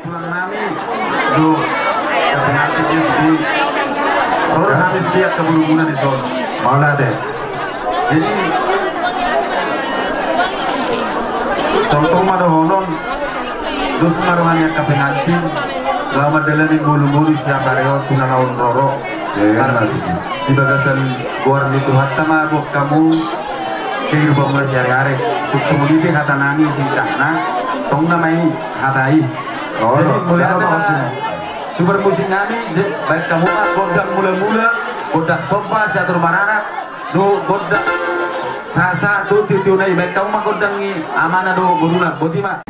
tulang nami do kepengantin dia sedih orang habis lihat keberumunan di zon malah teh jadi tong-tong mada honon dos marwanya kepengantin lama dalam yang gulu-gulu siapa reon tunanaon roro karena di bagasan luar itu hatta mabuk kamu kehidupan mulai sehari-hari untuk semulipi hata nani singkahna tong namai hatai jadi mulai hata tu bermusik nami baik kamu mah godang mula-mula godak sopa siatur marana do godak sasa tu tiu nai baik kamu mah godang ni amana do guruna botima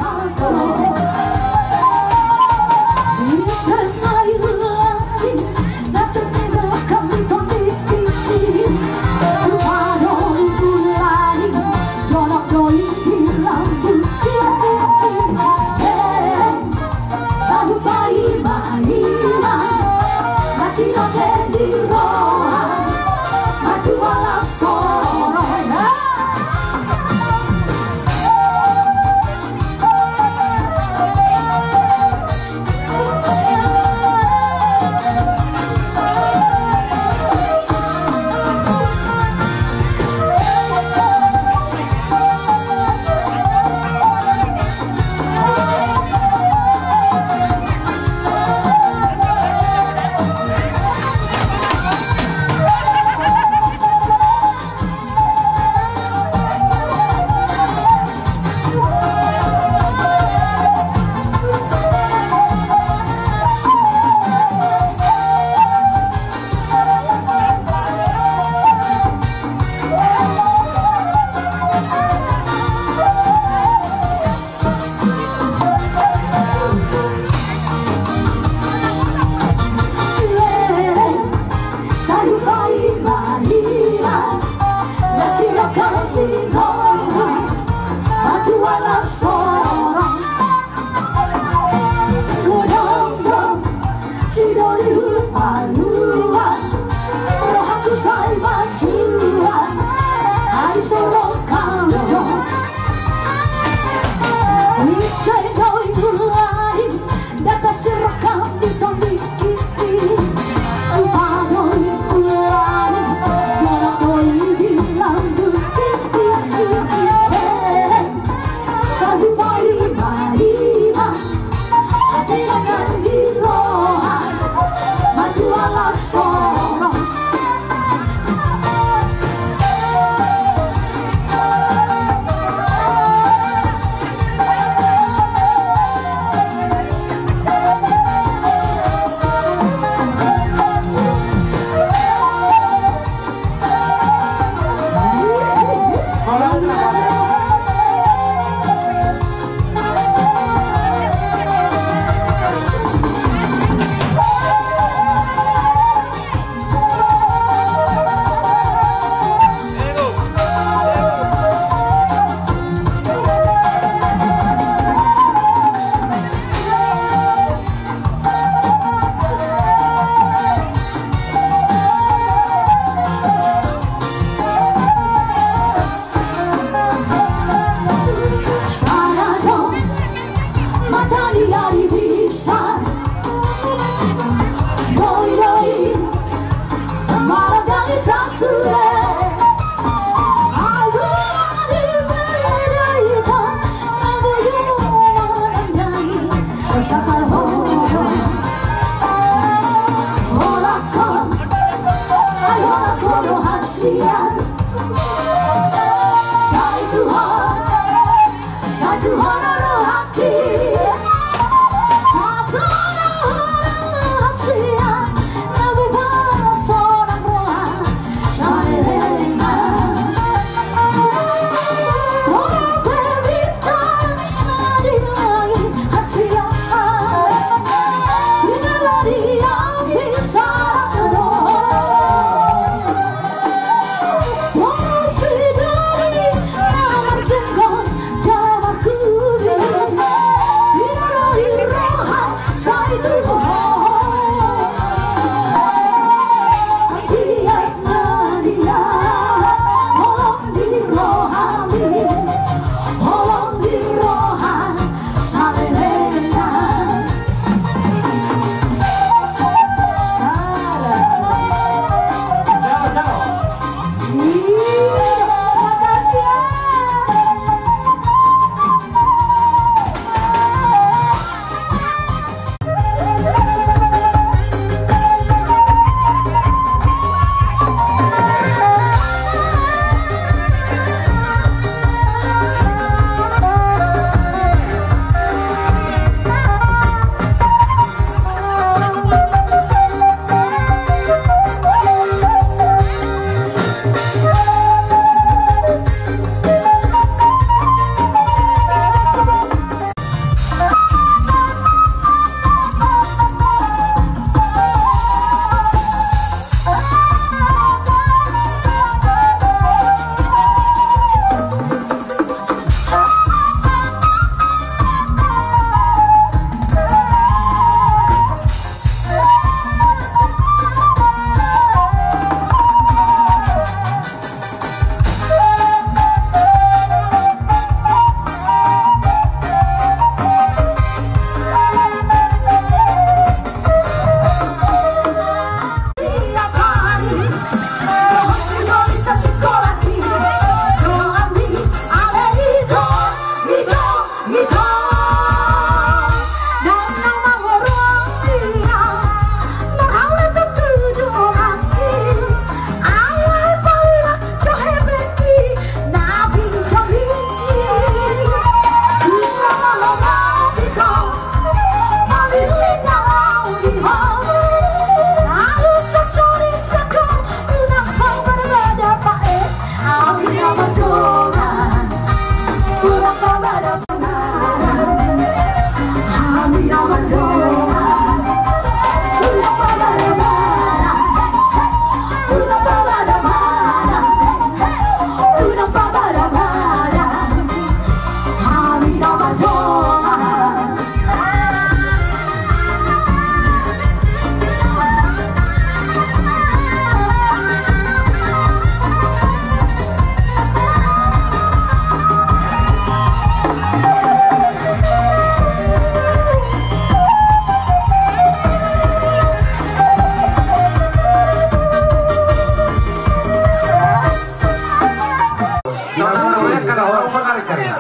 tarik Karina.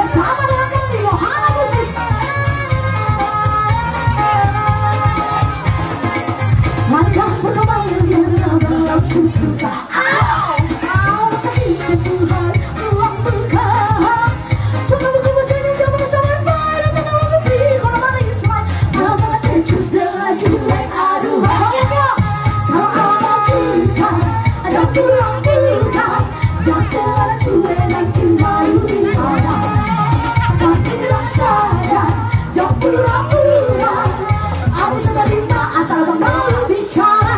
Sama dengan kami Wahana Musik. Langkah perkembangan yang berlangsung suka. Tuhan ruang buka. Sebelum ku bertanya kamu sampai pada tanah lebih orang mana yang semai. Maka saya coba cuek aduh hanya. Kalau kamu suka ada ruang buka. Jangan cuek nanti malu di mana. Tapi sadar jangan pura-pura. Aku sudah lima asal kamu bicara.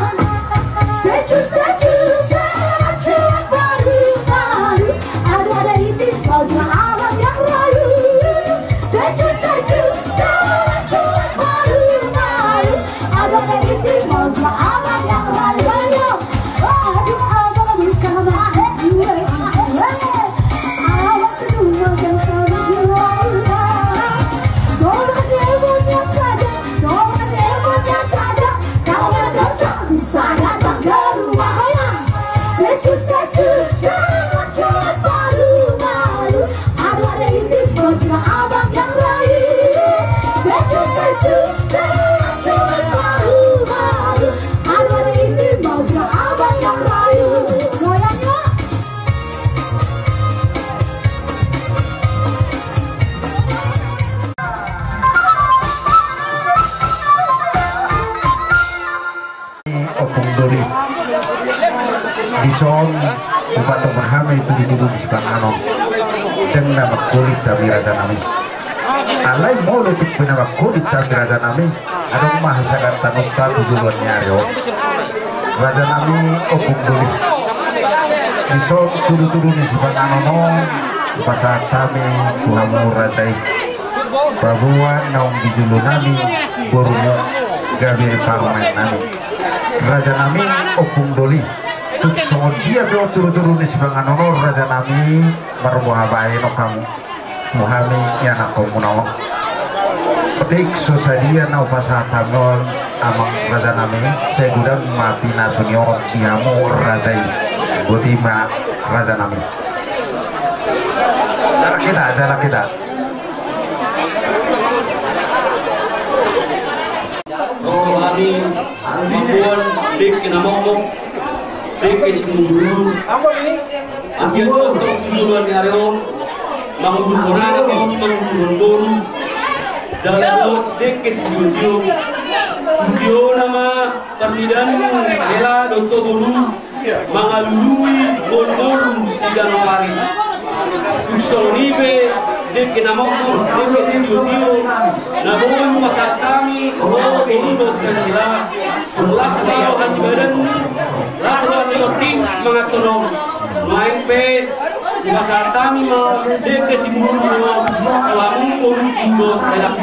Dison Bupati Merhame itu duduk di sebelah Anom dengan nama kulit tapi raja nami alai mau letuk penama kulit tapi raja nami ada mahasakan tanpa tujuan nyario raja nami opung duli Dison tudu-tudu di sebelah Anom pasat kami Tuhamu rajai Prabuan naung di julu nami borumu gawe parlemen nami raja nami opung duli tuk songon dia jauh turu-turu di sebelah honor raja nami marbuha bae no kamu Tuhami yana komunawang petik sosadia na upasatangon amang raja nami saya gudang mapina sunyon tiamu rajai butima raja nami jalan kita oh hari Babuan dik kinamong Dekes dulu, akhirnya untuk tujuan Aryo, manggung dalam dekes studio nama permidan ela dokter guru mangalului bon sidang hari, usolnibe dek namong dekes studio, namun masa kami ini dokter ela laswa haji badan laswa tim mengatur main pe masa kami mau dekes simulu lalu urut indo dalam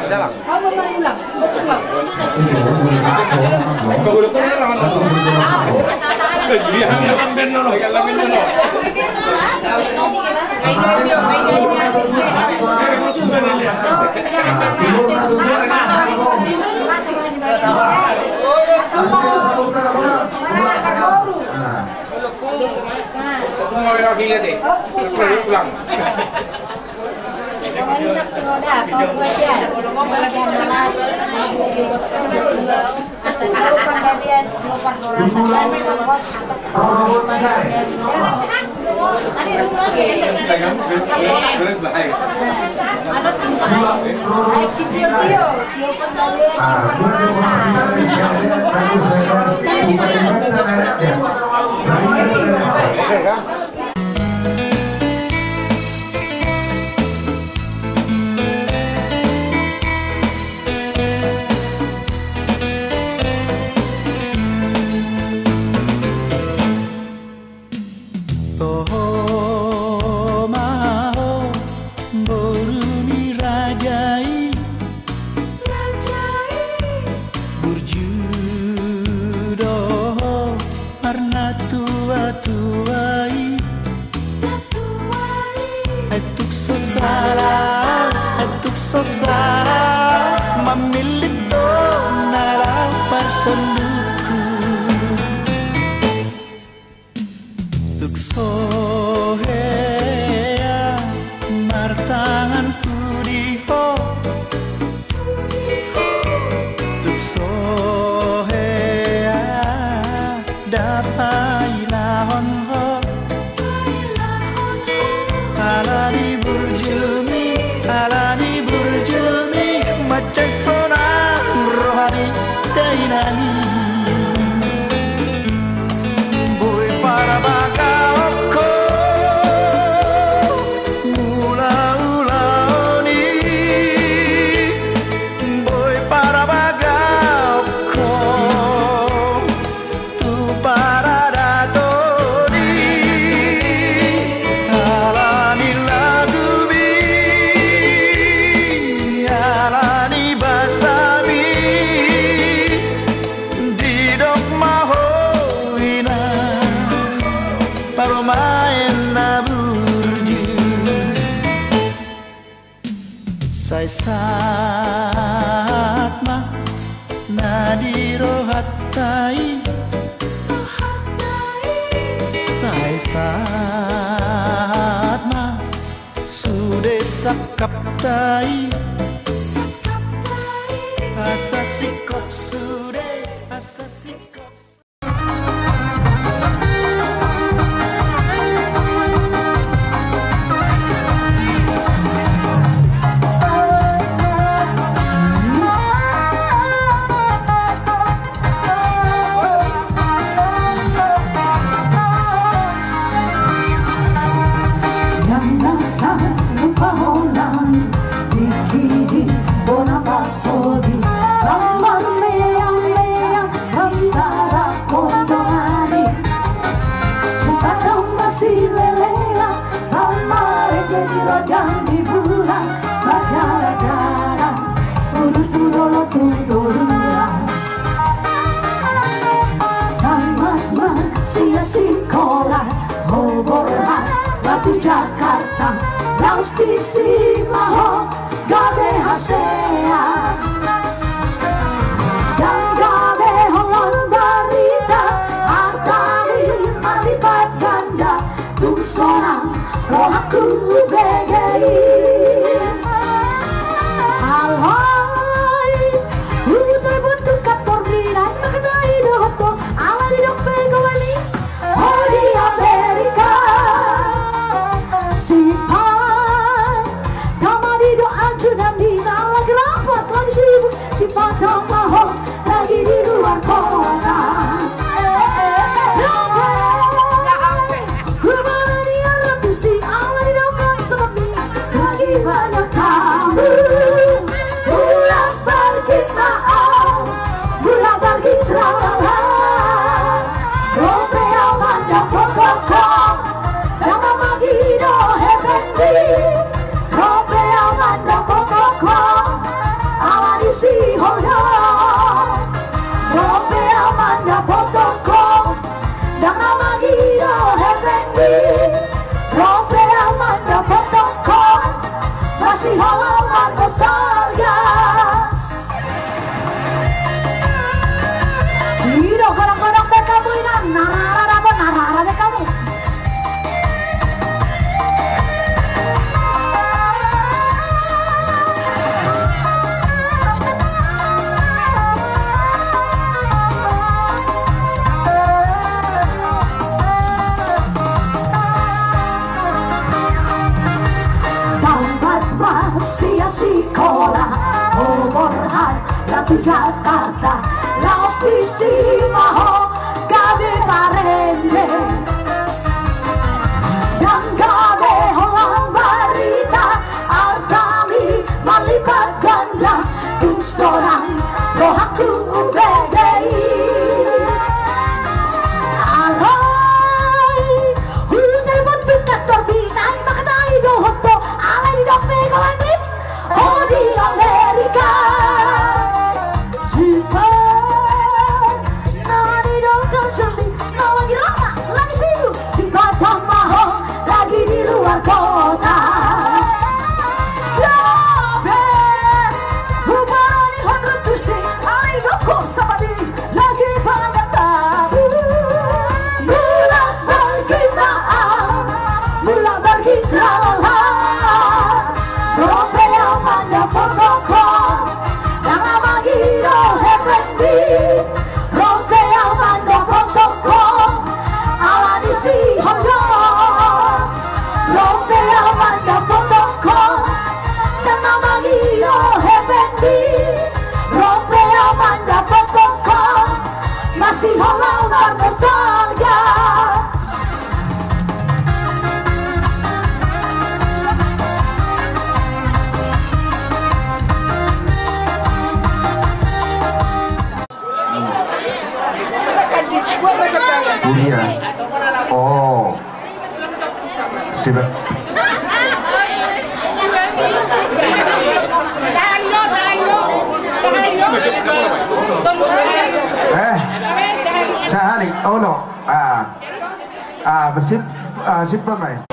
Jalan. halal nostalgia. Tidak gorok-gorok deh kamu ini, narara deh kamu. Sekolah umurhan lagu Jakarta laos visi maho gabe parende dan gabe holang barita altami malipat ganda tusoran rohaku ubedei aloi hutel bentuk kantor binang maknai dohoto alai di dope kolani oh di Amerika super nani dongkol cerdik mau lagi rama lagi siru si Batam maho lagi di luar kota Yabe bubarani hundred tusi ali dongkol sabadi lagi banyak tabu mulai pergi maaf mulai pergi tralala Manda potoko Yang magiro hependi Rompea manda potoko Ala disi hoyo Rompea manda potoko Yang magiro hependi Rompea manda potoko Masih holau mar nostalgia Iya. Oh. Siapa? Sehari. Oh no. Bersip. Siapa mai?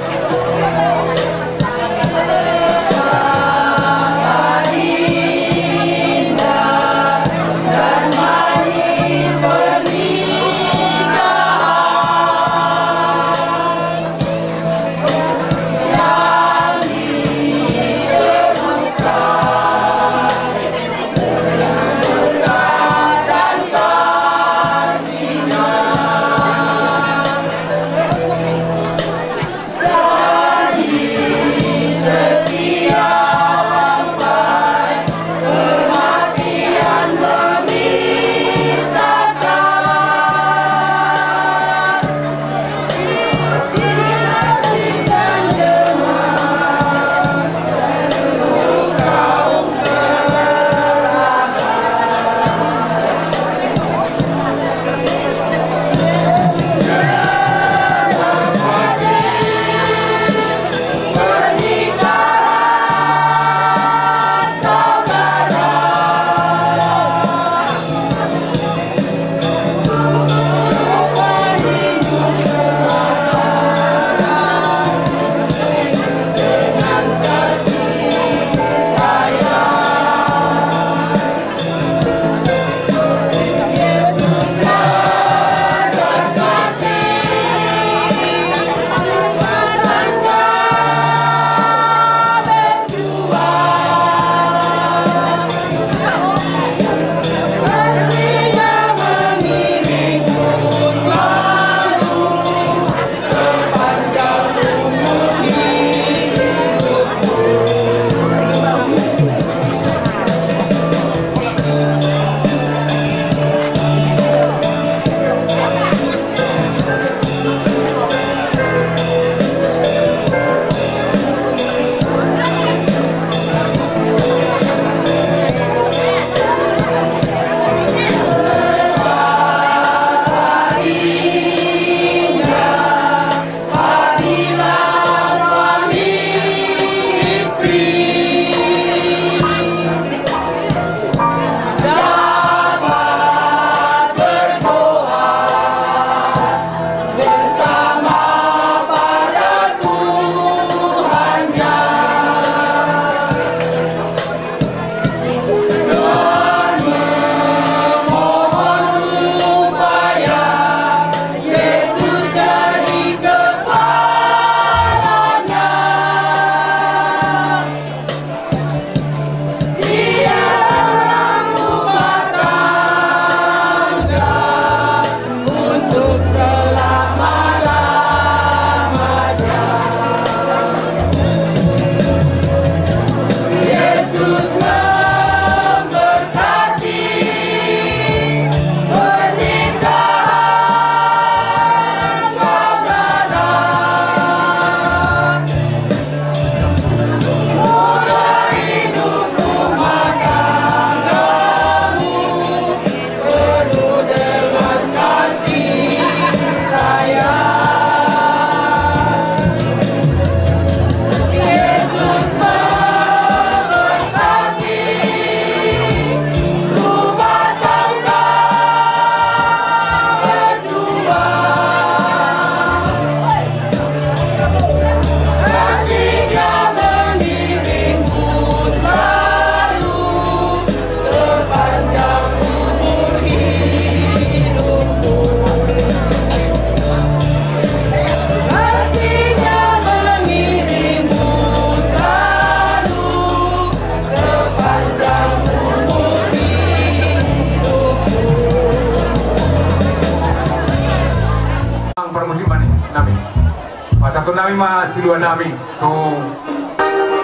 kami mah siluan nami tu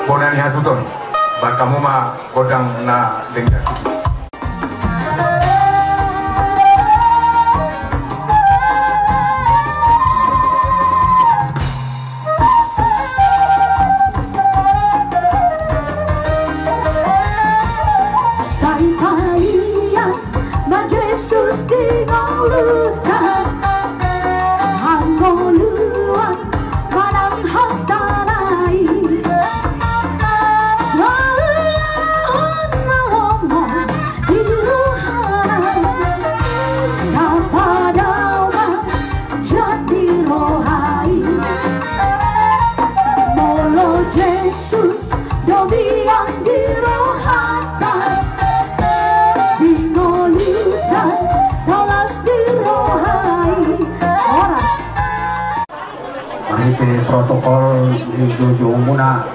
bonani hasuton bakamu mah kodang na dengar protokol di Jojo Muna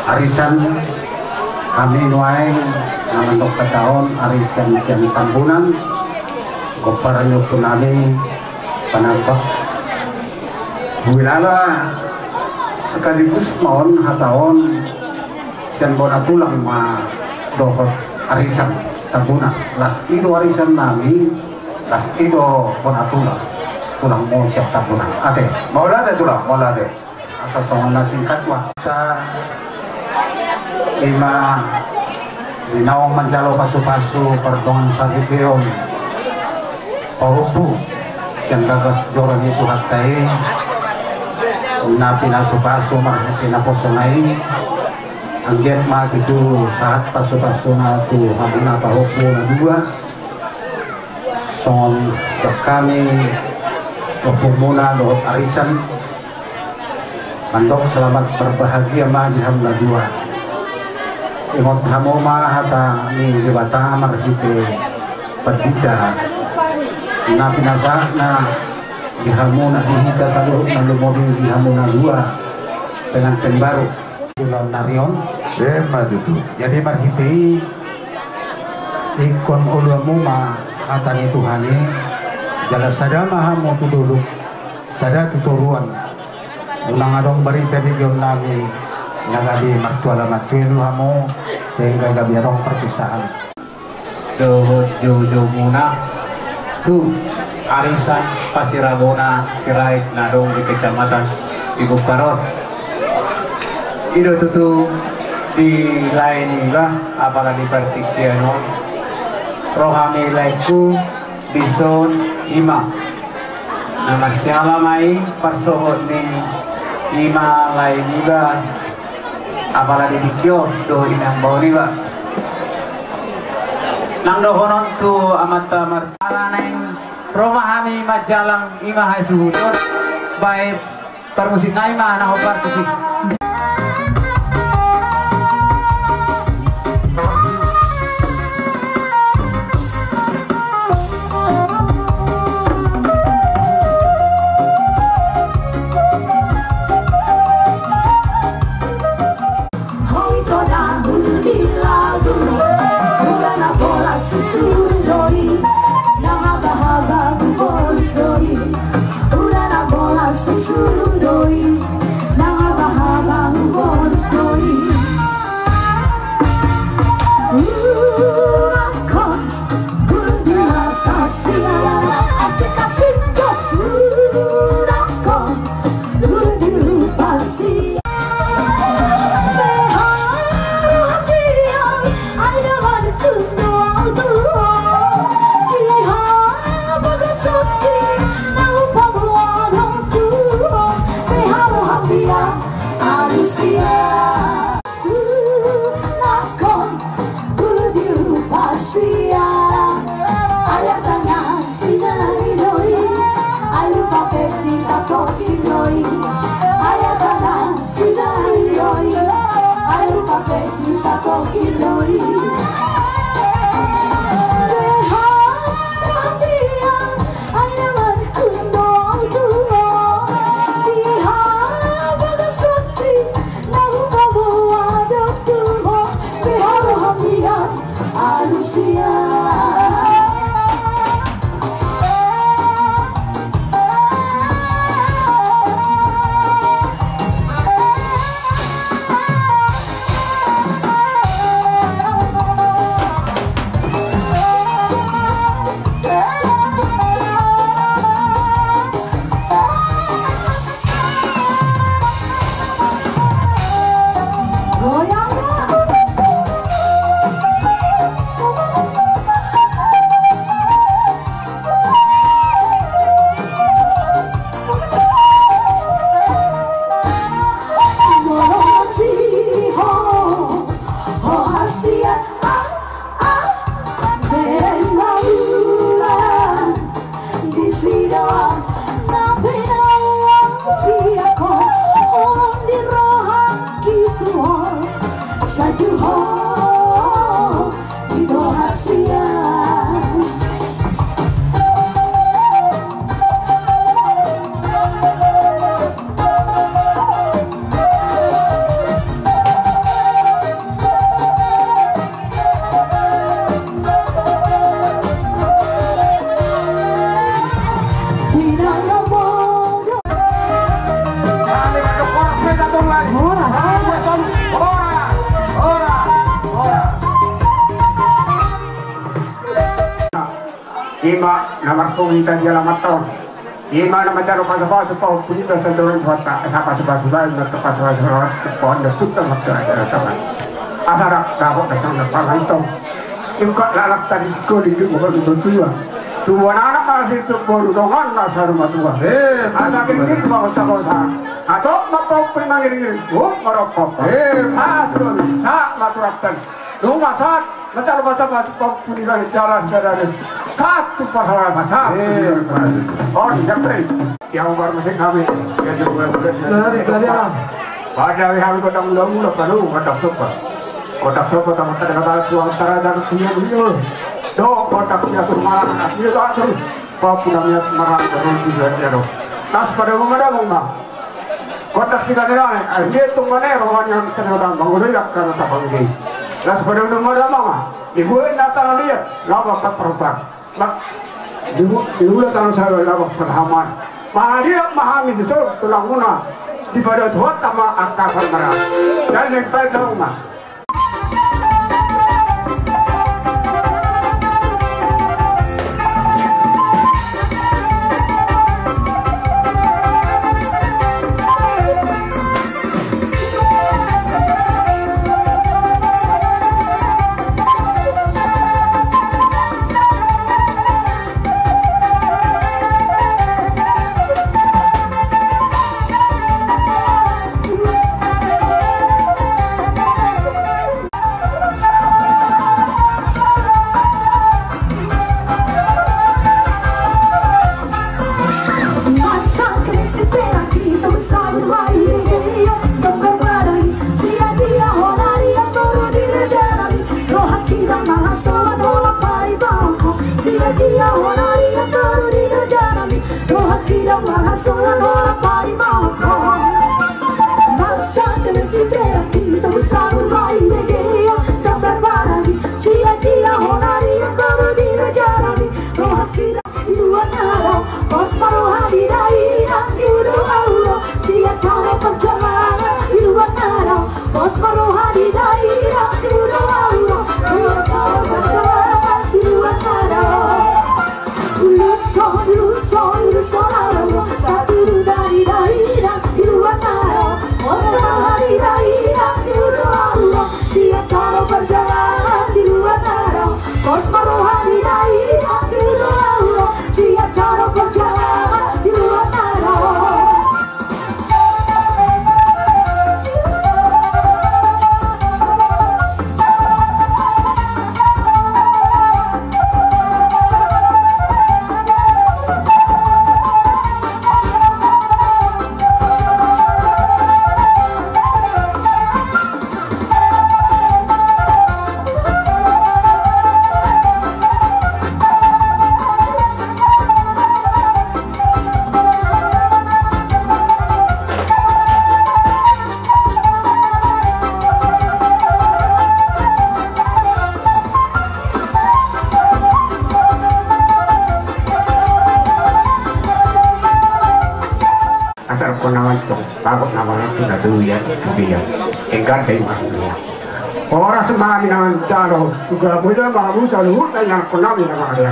arisan kami nuaing namandok ke tahun arisan siang tambunan kopar nyuktun nami panambak wilala sekaligus mohon hataon siang bona tulang ma dohot arisan tambunan lastido arisan nami lastido bona tulang mau siap tabunan ate mau lade tulang mau lade asal songan singkat waktu lima dinawang manjalo pasu-pasu perdongan sarbion paupu siang gagas joran itu hatai napi nasu-pasu marhati naposonai angget mati tu saat pasu-pasu na tu mabuna paupu na dua son sekami Opumuna dohot arisan mandok selamat berbahagia ma di hamla dua ingot hamo ma hata ni debata marhite padita na pinasa na di hamo na dihita sa luhut na lumobi di hamo na dua dengan tembaru julan narion jadi marhite ikon ulamu ma hata ni Tuhani jala sada mahamu tu dulu sada tuturuan ulang adong berita di giom nami nagabi martuala matuelu hamu sehingga gabi adong perpisahan dohot Jojo Muna tu arisan Pasirabona Sirait nadong di kecamatan Siguparon ido tutu di lain iba apalah di partikiano rohami laiku di zon ima na marsialamai parsohot ni ima lain iba apalagi dikyo do inang bau niba nang dohonon tu amata martala neng rumah kami majalang ima hai suhutot baik permusik ngaima na hopar kusik Ima namar pungita dia lamaton. Ima nama caro kasapa supaya punita senturan suata sapa supaya na tepat supaya pohon dan tutup waktu acara taman. Asara dapat datang dapat itu. Ingkat lalak tadi cikgu di bukan itu tujuan. Tujuan anak masih itu baru dongan nasar matua. Asa kiri bawa cakosa. Atau mau primang ini. Oh merokok. Asal sa maturatan. Rumah saat nanti baca punita jalan jalan. Satu perhara saja. Oh, dijapai. Yang baru mesin kami. Yang juga berkata. Pada hari kami kotak mula-mula perlu kotak sopa. Kotak sopa teman-teman kata tuang antara dan tiang ini. Do kotak siatu malam anak ini tak terus. Papun namanya marah baru juga jero. Nas pada rumah rumah. Kotak si kata dia tu mana orang yang ternyata bangun dia karena tak bangun. Nas pada rumah rumah. Ibu datang lihat lama tak perutang. Diulah tanah saya lama perhaman. Dia memahami itu tulang guna di pada tuat sama akasan merah. Dan yang pada rumah. Orang semakin caro juga muda mahu saluh dan yang kunami nama dia.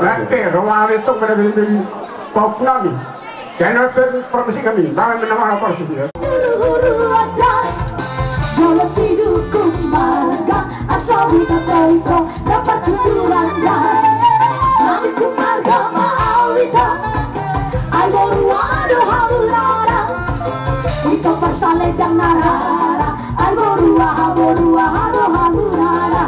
Nanti rumah itu menjadi pau kunami. Jangan permisi kami, jangan menama apa itu. Jelas hidupku marga asal kita tahu dapat tujuan dan hatiku marga mawita. Ay boruado haburara, itu pasale dan narara. Ay borua hado haburara.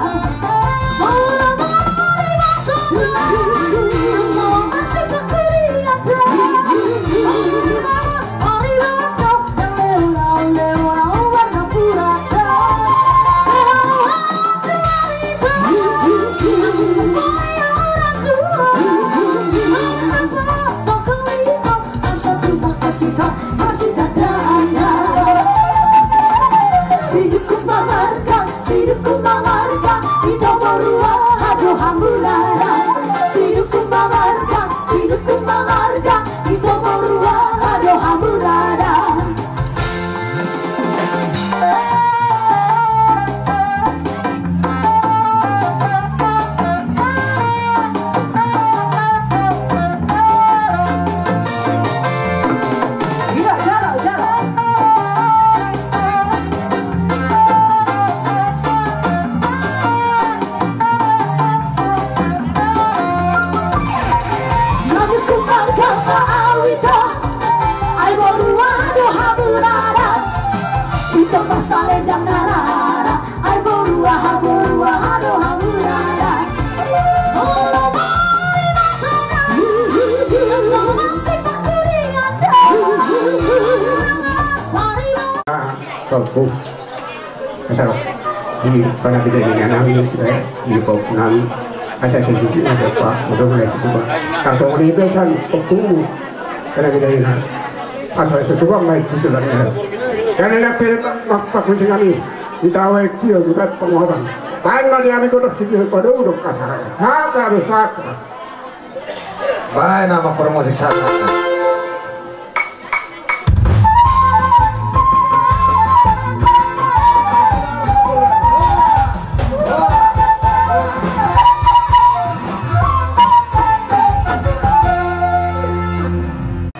aku asal di pada bidang ini nami di bawah nami asal jadi asal pak mudah mulai sekolah kalau orang itu asal waktu pada bidang ini asal sekolah mai itu lah karena nak pak kunci kami ditawai dia juga penguatan lain lagi kami kotak sikit pada udah kasar saka baik nama promosi saka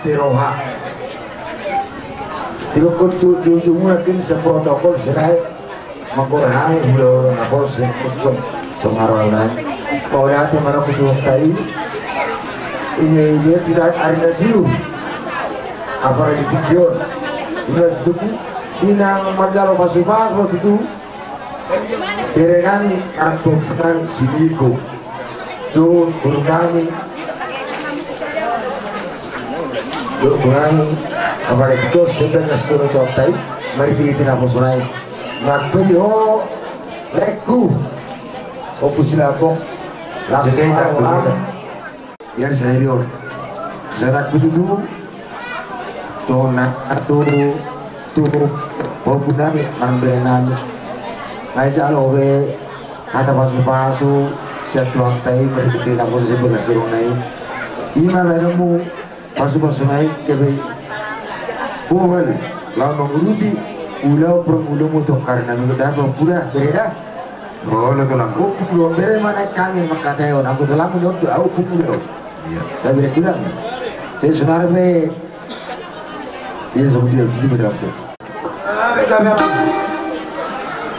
Tiroha diukur tujuh mungkin seprotokol serai mengkurang hulu napol sekuscom congaronan mau lihat yang mana kutu tai ini dia tidak ada tiu apa di video ini suku dinang majalo pas waktu itu berenani atau penang siniko do berundangi apa itu sebenarnya suruh dokter mari kita nak sunai nak beli ho leku opus lapok langsung yang saya lihat saya begitu dona atau tu populasi manberenami naijalo be kata pasu satu tai mari kita nak sebenarnya suruh naik ima beremu pasu naik kebe buhal lawan menguruti ulau permulu motor karena minggu dah pura bereda oh lo tulang belum bere mana kami makateo aku tulang lo tu aku pukul iya dah bere tulang jadi sebenarnya be dia sudah dia berapa tu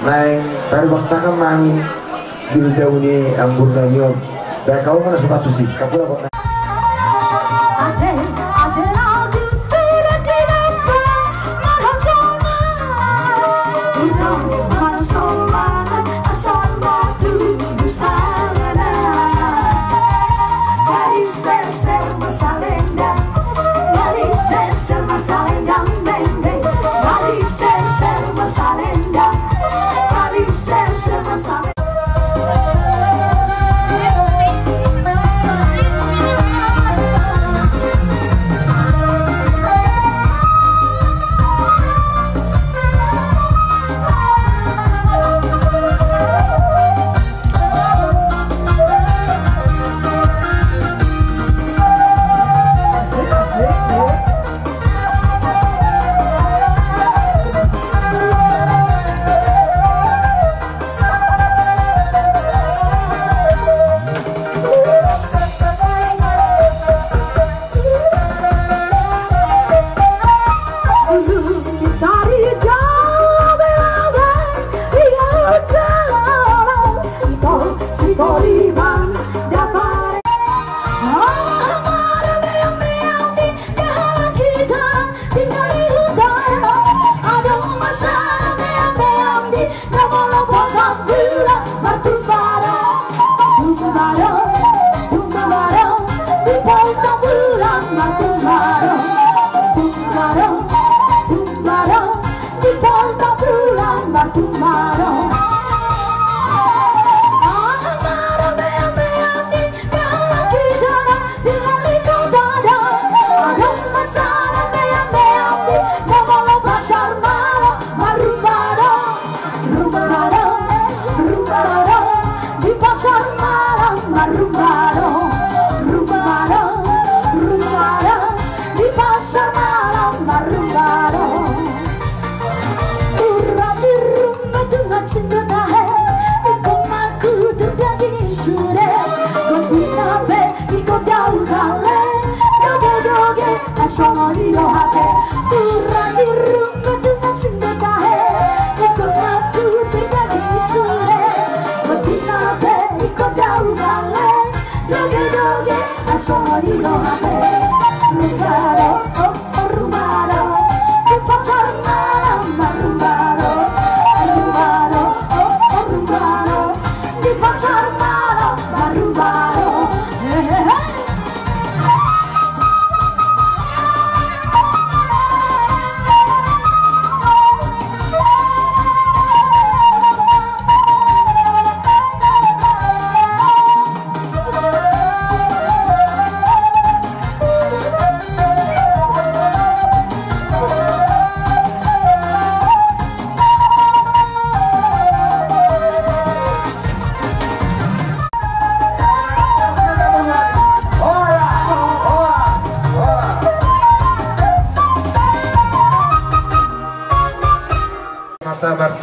naik baru waktu kami jauh jauh ni anggur namion baik kau mana sepatu sih kapula kau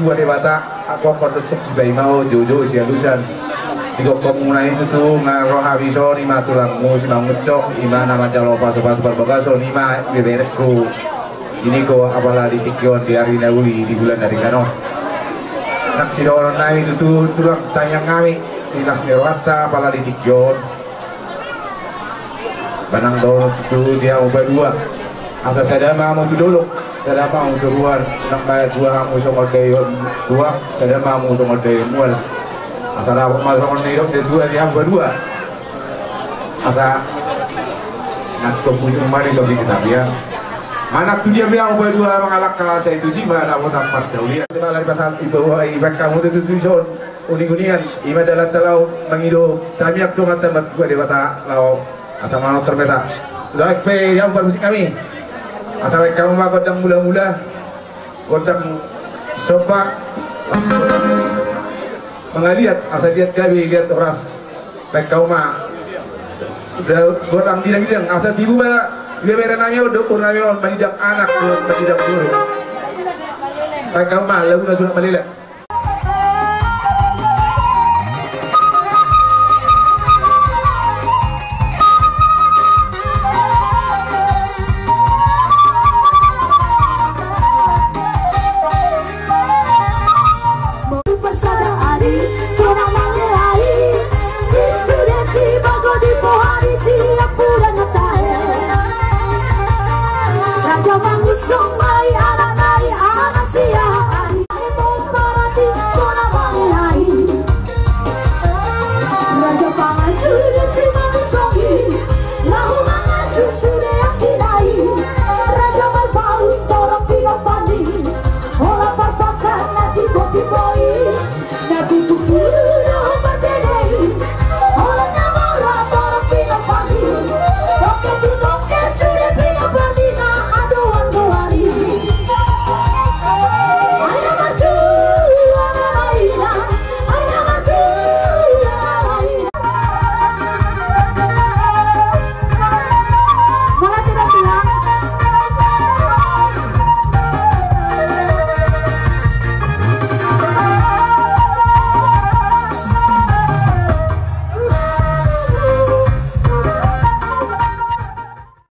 tua dewata aku kondutuk sebagai mau jojo isi alusan iko komunai itu tuh ngaroh habiso ni ma tulangmu si mau ngecok ima nama calo pasu-pasu berbagaso ni ma beberekku sini ko apalah ditikyon di hari nauli di bulan dari kano nak si orang naik itu tuh tulang tanya kami di las nerwata apalah ditikyon banang dolo itu dia ubah dua asa saya mau tu dulu saya mau keluar nak bayar dua kamu songol dayon dua saya mau songol dayon mual asa dapat masuk dayon dia dua dia ubah dua asa nak kepunyung mari tapi kita biar anak tu dia biar ubah dua mengalak saya itu sih mana dapat tampar saulia malah pasal ibu ibak kamu itu tujuan uning-uningan ima dalam telau mengido tamiak tu mata bertua dewata lau asal mana terbeta doak pe yang bermusik kami asal kamu mah kodang mula-mula kodang sopak mengaliat asal lihat gabi lihat oras baik kamu mah kodang bidang-bidang asal tibu mah dia berenangnya udah purnamnya mendidak anak mendidak guru baik kamu mah lagu sudah melelak